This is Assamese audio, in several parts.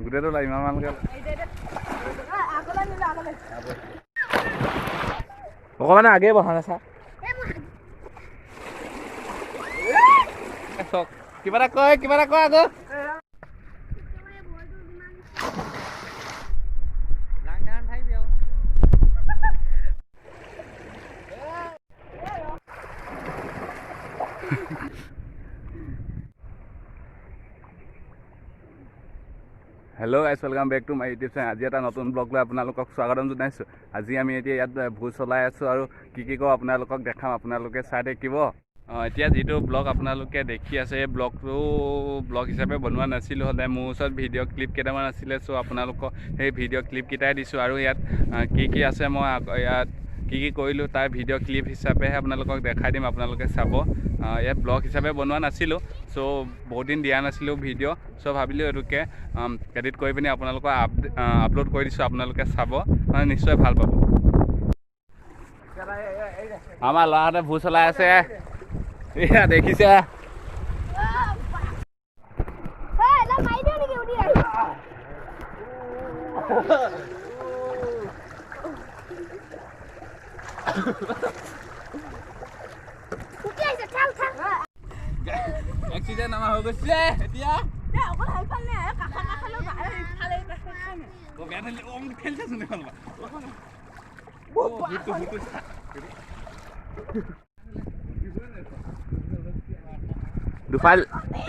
গোটেইটো লাগে ইমানমানকে অকণমান আগে বহা না চা কিবা এটা কয় আকৌ hello' guys welcome back to my YouTube channel. আজি এটা নতুন ব্লগ লৈ আপোনালোকক স্বাগতম জনাইছোঁ। আজি আমি এতিয়া ইয়াত ভোজ চলাই আছোঁ আৰু কি কৰোঁ আপোনালোকক দেখাম, আপোনালোকে চাই থাকিব। এতিয়া যিটো ব্লগ আপোনালোকে দেখি আছে এই ব্লগটো ব্লগ হিচাপে বনোৱা নাছিলোঁ, হ'লে মোৰ ওচৰত ভিডিঅ' ক্লিপ কেইটামান আছিলে। চ' আপোনালোকক সেই ভিডিঅ' ক্লিপকেইটাই দিছোঁ আৰু ইয়াত কি আছে মই ইয়াত কি কৰিলোঁ তাৰ ভিডিঅ' ক্লিপ হিচাপেহে আপোনালোকক দেখাই দিম, আপোনালোকে চাব। ইয়াত ব্লগ হিচাপে বনোৱা নাছিলোঁ, চ' বহুত দিন দিয়া নাছিলোঁ ভিডিঅ'। চ' ভাবিলোঁ এইটোকে এডিট কৰি পিনি আপোনালোকক আপলোড কৰি দিছোঁ, আপোনালোকে চাব মানে নিশ্চয় ভাল পাব। আমাৰ ল'ৰাহঁতে ভোজ চলাই আছে, এয়া দেখিছে। এক্সিডেণ্ট আমাৰ হৈ গৈছে এতিয়া। দুফাল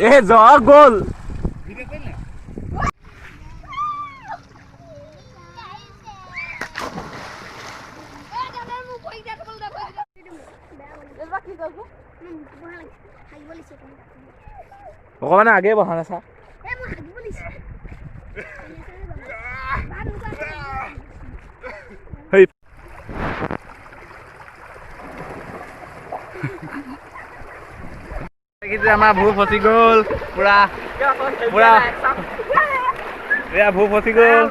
এ জ্বৰ গ'ল। অকণমান আগে বহা না চা আমাৰ ভূ ফচি গ'ল পুৰা এয়া ভূ ফচি গ'ল।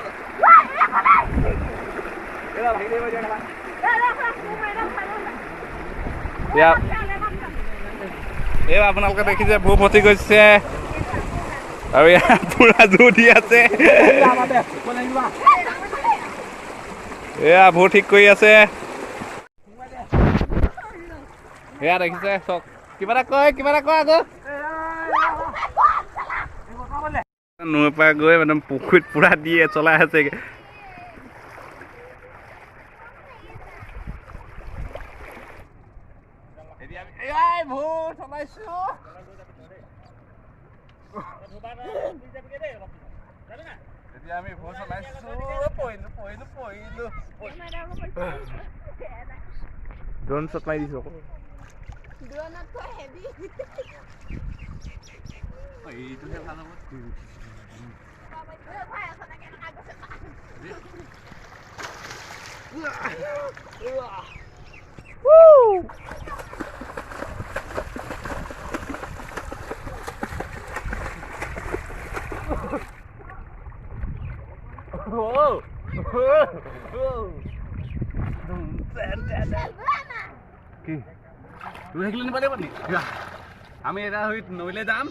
এয়া আপোনালোকে দেখিছে ভূ ফচি গৈছে আৰু ইয়াত পুৰা জোৰ দি আছে। এয়া ভূ ঠিক কৰি আছে। এয়া দেখিছে চক কিবা এটা কয় আকৌ নৈ পৰা গৈ একদম পুখুৰীত পুৰা দিয়ে চলাই আছে। ড্ৰোন শ্বট মাৰি দিছো আকৌ। এইটোহে ভাল হ'ব। আমি এটা নৈলে যাম,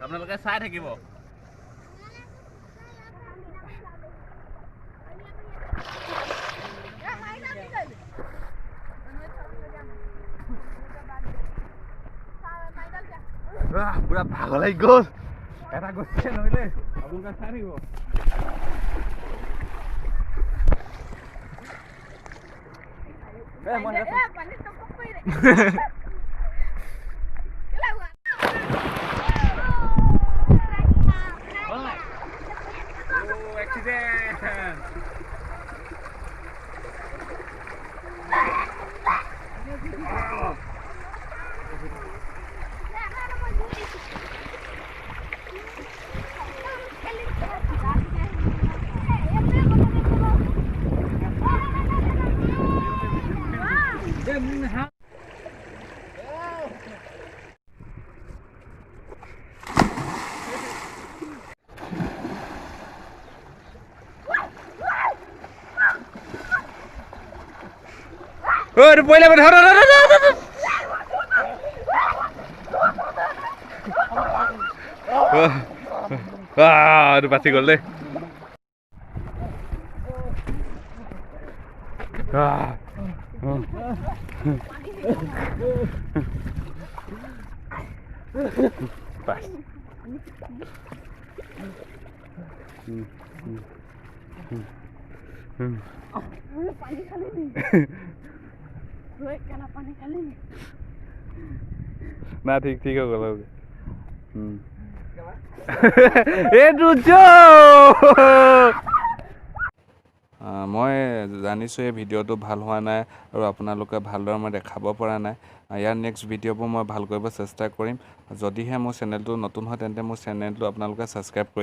আপোনালোকে চাই থাকিব। পুৰা ভাগৰ লাগি গ'ল, এটা গৈছে নৈলে, আপোনালোকে চাই থাকিব। পইলা বাচি গ'ল দেই। Bas. Panik kali ni. Gue kena panik kali ni. Nah, ঠিক হৈ গ'ল। এইটো মই জানিছোঁ এই ভিডিঅ'টো ভাল হোৱা নাই আৰু আপোনালোকে ভালদৰে মই দেখাব পৰা নাই। ইয়াৰ নেক্সট ভিডিঅ'বোৰ মই ভাল কৰিব চেষ্টা কৰিম। যদিহে মোৰ চেনেলটো নতুন হয় তেন্তে মোৰ চেনেলটো আপোনালোকে ছাবস্ক্ৰাইব কৰি